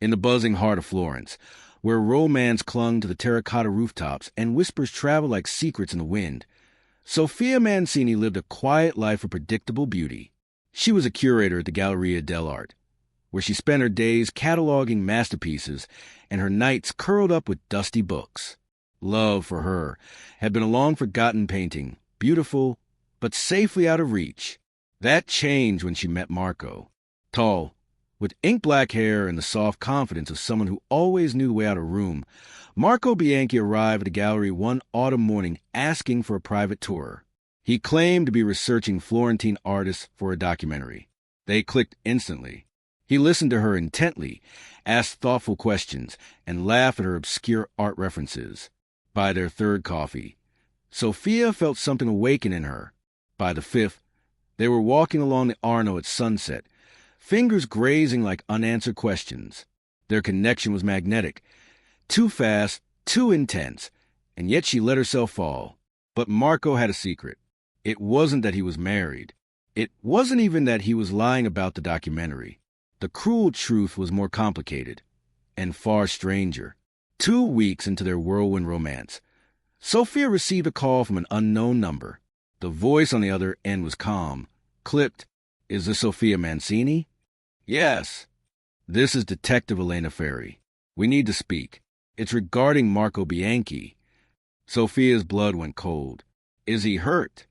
in the buzzing heart of Florence, where romance clung to the terracotta rooftops and whispers traveled like secrets in the wind, Sofia Mancini lived a quiet life of predictable beauty. She was a curator at the Galleria dell'Arte, where she spent her days cataloging masterpieces and her nights curled up with dusty books. Love, for her, had been a long-forgotten painting, beautiful, but safely out of reach. That changed when she met Marco. Tall, with ink-black hair and the soft confidence of someone who always knew the way out of a room, Marco Bianchi arrived at the gallery one autumn morning asking for a private tour. He claimed to be researching Florentine artists for a documentary. They clicked instantly. He listened to her intently, asked thoughtful questions, and laughed at her obscure art references. By their third coffee, Sofia felt something awaken in her. By the fifth, they were walking along the Arno at sunset, fingers grazing like unanswered questions. Their connection was magnetic, too fast, too intense, and yet she let herself fall. But Marco had a secret. It wasn't that he was married. It wasn't even that he was lying about the documentary. The cruel truth was more complicated and far stranger. 2 weeks into their whirlwind romance, Sofia received a call from an unknown number. The voice on the other end was calm, clipped. "Is this Sofia Mancini?" "Yes." "This is Detective Elena Ferri. We need to speak. It's regarding Marco Bianchi." Sofia's blood went cold. "Is he hurt?"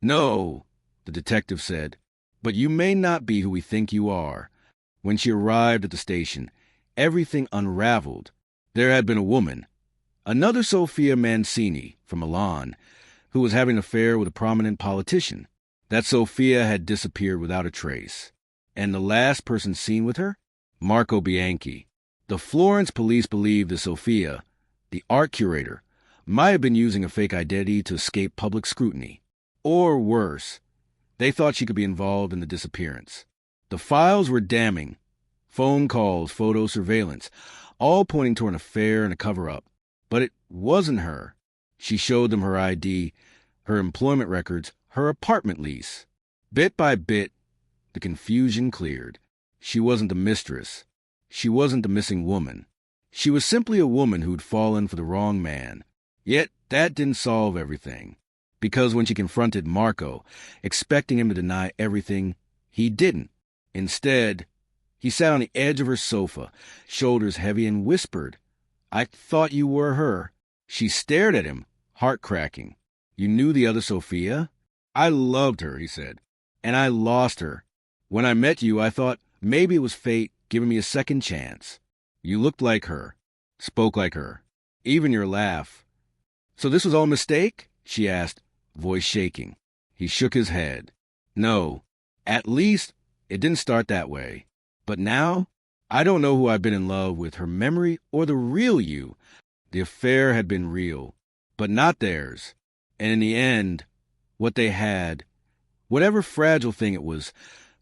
"No," the detective said, "but you may not be who we think you are." When she arrived at the station, everything unraveled. There had been a woman, another Sofia Mancini from Milan, who was having an affair with a prominent politician. That Sofia had disappeared without a trace. And the last person seen with her? Marco Bianchi. The Florence police believed that Sofia, the art curator, might have been using a fake identity to escape public scrutiny. Or worse, they thought she could be involved in the disappearance. The files were damning. Phone calls, photo surveillance, all pointing toward an affair and a cover-up. But it wasn't her. She showed them her ID, her employment records, her apartment lease. Bit by bit, the confusion cleared. She wasn't the mistress. She wasn't the missing woman. She was simply a woman who'd fallen for the wrong man. Yet that didn't solve everything. Because when she confronted Marco, expecting him to deny everything, he didn't. Instead, he sat on the edge of her sofa, shoulders heavy, and whispered, "I thought you were her." She stared at him, heart-cracking. "You knew the other Sofia?" "I loved her," he said, "and I lost her. When I met you, I thought maybe it was fate giving me a second chance. You looked like her, spoke like her, even your laugh." "So this was all a mistake?" she asked, voice shaking. He shook his head. "No, at least it didn't start that way. But now, I don't know who I've been in love with, her memory or the real you." The affair had been real, but not theirs. And in the end, what they had, whatever fragile thing it was,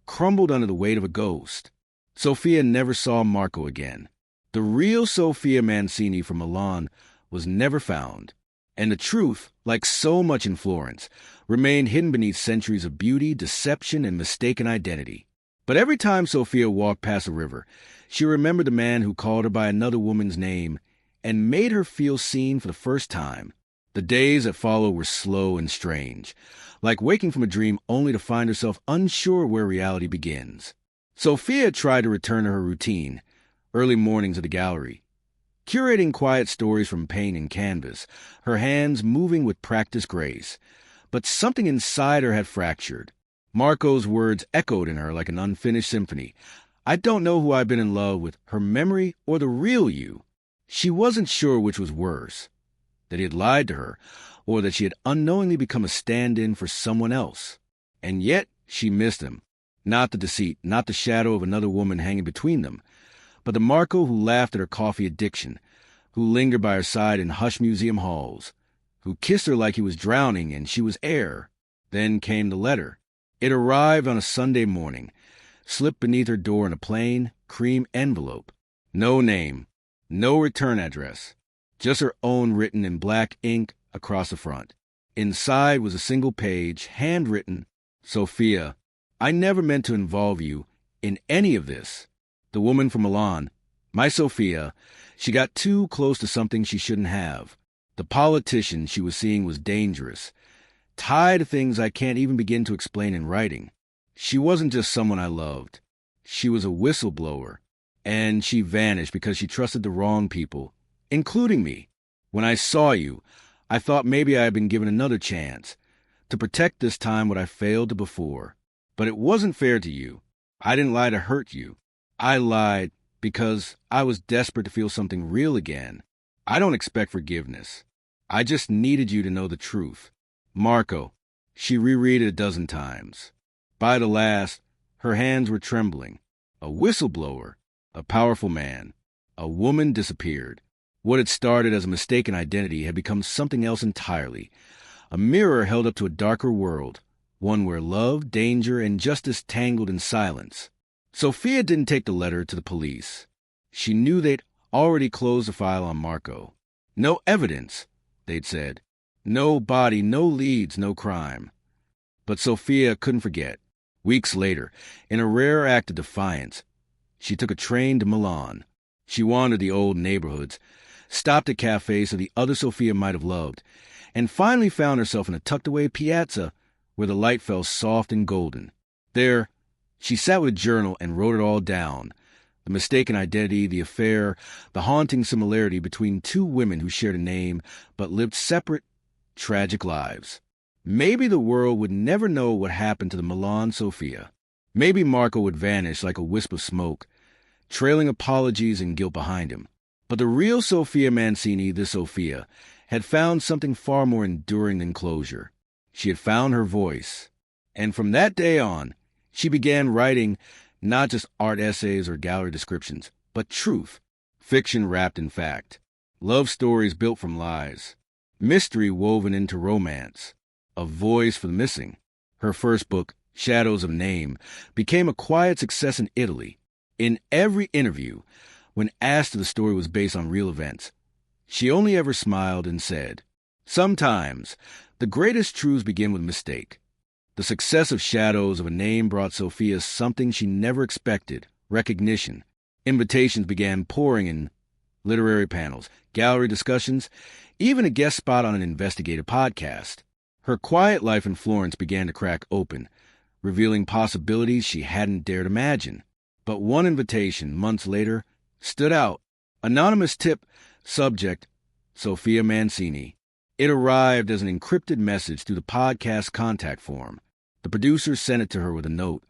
crumbled under the weight of a ghost. Sofia never saw Marco again. The real Sofia Mancini from Milan was never found. And the truth, like so much in Florence, remained hidden beneath centuries of beauty, deception, and mistaken identity. But every time Sofia walked past a river, she remembered the man who called her by another woman's name and made her feel seen for the first time. The days that followed were slow and strange, like waking from a dream only to find herself unsure where reality begins. Sofia tried to return to her routine, early mornings at the gallery, curating quiet stories from paint and canvas, her hands moving with practiced grace. But something inside her had fractured. Marco's words echoed in her like an unfinished symphony. "I don't know who I've been in love with, her memory or the real you." She wasn't sure which was worse, that he had lied to her, or that she had unknowingly become a stand-in for someone else. And yet she missed him. Not the deceit, not the shadow of another woman hanging between them, but the Marco who laughed at her coffee addiction, who lingered by her side in hushed museum halls, who kissed her like he was drowning and she was air. Then came the letter. It arrived on a Sunday morning, slipped beneath her door in a plain, cream envelope. No name, no return address, just her own written in black ink across the front. Inside was a single page, handwritten, "Sofia, I never meant to involve you in any of this." The woman from Milan, My Sophia, she got too close to something she shouldn't have. The politician she was seeing was dangerous, tied to things I can't even begin to explain in writing. She wasn't just someone I loved. She was a whistleblower, and she vanished because she trusted the wrong people, including me. When I saw you, I thought maybe I had been given another chance, to protect this time what I failed to before. But it wasn't fair to you. I didn't lie to hurt you. I lied because I was desperate to feel something real again. I don't expect forgiveness. I just needed you to know the truth. Marco, she reread it a dozen times. By the last, her hands were trembling. A whistleblower, a powerful man, a woman disappeared. What had started as a mistaken identity had become something else entirely. A mirror held up to a darker world, one where love, danger, and justice tangled in silence. Sophia didn't take the letter to the police. She knew they'd already closed the file on Marco. No evidence, they'd said. No body, no leads, no crime. But Sophia couldn't forget. Weeks later, in a rare act of defiance, she took a train to Milan. She wandered the old neighborhoods, stopped at cafes so the other Sophia might have loved, and finally found herself in a tucked-away piazza where the light fell soft and golden. There, she sat with a journal and wrote it all down. The mistaken identity, the affair, the haunting similarity between two women who shared a name but lived separate, tragic lives. Maybe the world would never know what happened to the Milan Sophia. Maybe Marco would vanish like a wisp of smoke, trailing apologies and guilt behind him. But the real Sophia Mancini, this Sophia, had found something far more enduring than closure. She had found her voice. And from that day on, she began writing not just art essays or gallery descriptions, but truth, fiction wrapped in fact, love stories built from lies, mystery woven into romance, a voice for the missing. Her first book, Shadows of Name, became a quiet success in Italy. In every interview, when asked if the story was based on real events, she only ever smiled and said, "Sometimes the greatest truths begin with mistake." The success of Shadows of a Name brought Sophia something she never expected, recognition. Invitations began pouring in, literary panels, gallery discussions, even a guest spot on an investigative podcast. Her quiet life in Florence began to crack open, revealing possibilities she hadn't dared imagine. But one invitation, months later, stood out. Anonymous tip, subject, Sophia Mancini. It arrived as an encrypted message through the podcast contact form. The producer sent it to her with a note.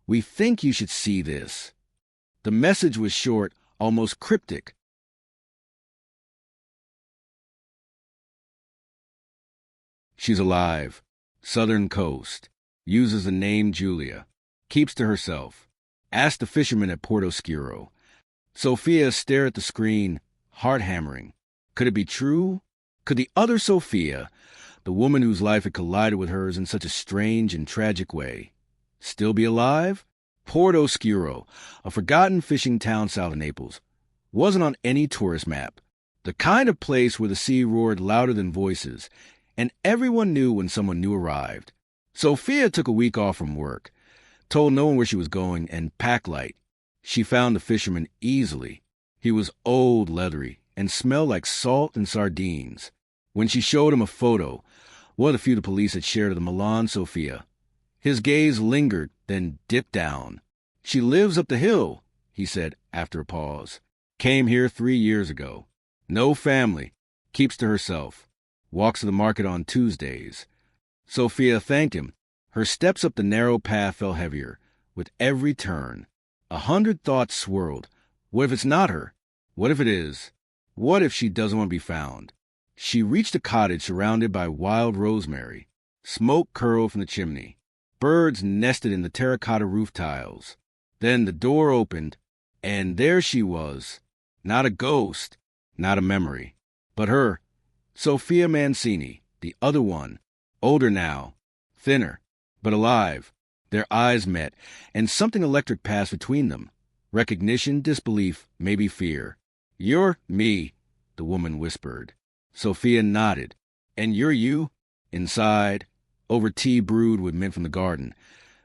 "We think you should see this." The message was short, almost cryptic. She's alive. Southern Coast. Uses the name Julia. Keeps to herself. Asked the fisherman at Porto Scuro. Sophia stared at the screen, heart hammering. Could it be true? Could the other Sophia, the woman whose life had collided with hers in such a strange and tragic way, still be alive? Porto Scuro, a forgotten fishing town south of Naples, wasn't on any tourist map. The kind of place where the sea roared louder than voices, and everyone knew when someone new arrived. Sophia took a week off from work, told no one where she was going, and packed light. She found the fisherman easily. He was old, leathery, and smelled like salt and sardines. When she showed him a photo, one of the few the police had shared of the Milan Sophia, his gaze lingered, then dipped down. "She lives up the hill," he said after a pause. "Came here 3 years ago. No family. Keeps to herself. Walks to the market on Tuesdays." Sophia thanked him. Her steps up the narrow path fell heavier, with every turn. 100 thoughts swirled. What if it's not her? What if it is? What if she doesn't want to be found? She reached a cottage surrounded by wild rosemary. Smoke curled from the chimney. Birds nested in the terracotta roof tiles. Then the door opened, and there she was. Not a ghost, not a memory, but her, Sophia Mancini, the other one, older now, thinner, but alive. Their eyes met, and something electric passed between them. Recognition, disbelief, maybe fear. "You're me," the woman whispered. Sophia nodded. "And you're you?" Inside, over tea brewed with mint from the garden,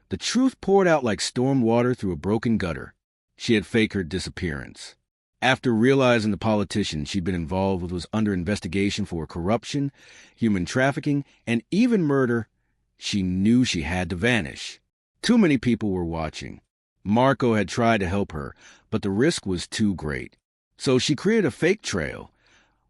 the truth poured out like storm water through a broken gutter. She had faked her disappearance. After realizing the politician she'd been involved with was under investigation for corruption, human trafficking, and even murder, she knew she had to vanish. Too many people were watching. Marco had tried to help her, but the risk was too great. So she created a fake trail,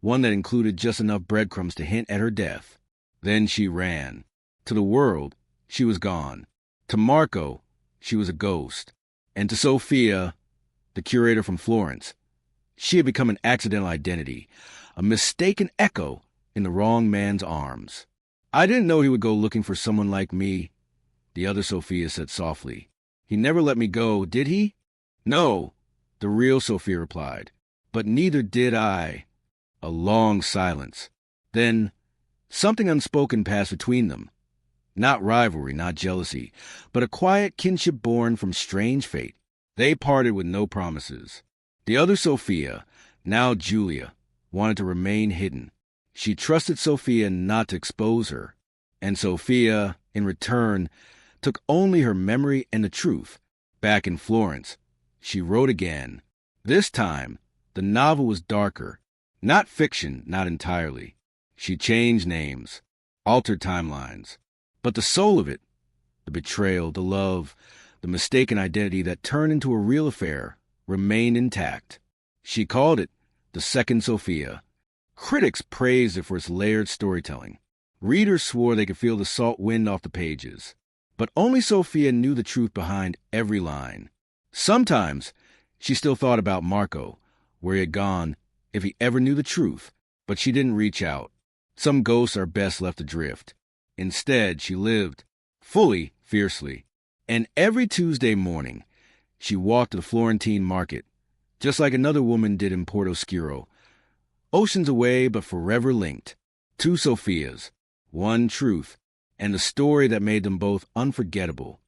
one that included just enough breadcrumbs to hint at her death. Then she ran. To the world, she was gone. To Marco, she was a ghost. And to Sofia, the curator from Florence, she had become an accidental identity, a mistaken echo in the wrong man's arms. I didn't know he would go looking for someone like me, the other Sophia said softly. He never let me go, did he? No, the real Sophia replied. But neither did I. A long silence. Then, something unspoken passed between them. Not rivalry, not jealousy, but a quiet kinship born from strange fate. They parted with no promises. The other Sophia, now Julia, wanted to remain hidden. She trusted Sophia not to expose her, and Sophia, in return, took only her memory and the truth. Back in Florence, she wrote again. This time, the novel was darker. Not fiction, not entirely. She changed names, altered timelines. But the soul of it, the betrayal, the love, the mistaken identity that turned into a real affair, remained intact. She called it The Second Sophia. Critics praised it for its layered storytelling. Readers swore they could feel the salt wind off the pages. But only Sophia knew the truth behind every line. Sometimes she still thought about Marco, where he had gone, if he ever knew the truth, but she didn't reach out. Some ghosts are best left adrift. Instead, she lived, fully, fiercely. And every Tuesday morning, she walked to the Florentine market, just like another woman did in Porto Scuro. Oceans away, but forever linked. Two Sophias, one truth, and the story that made them both unforgettable.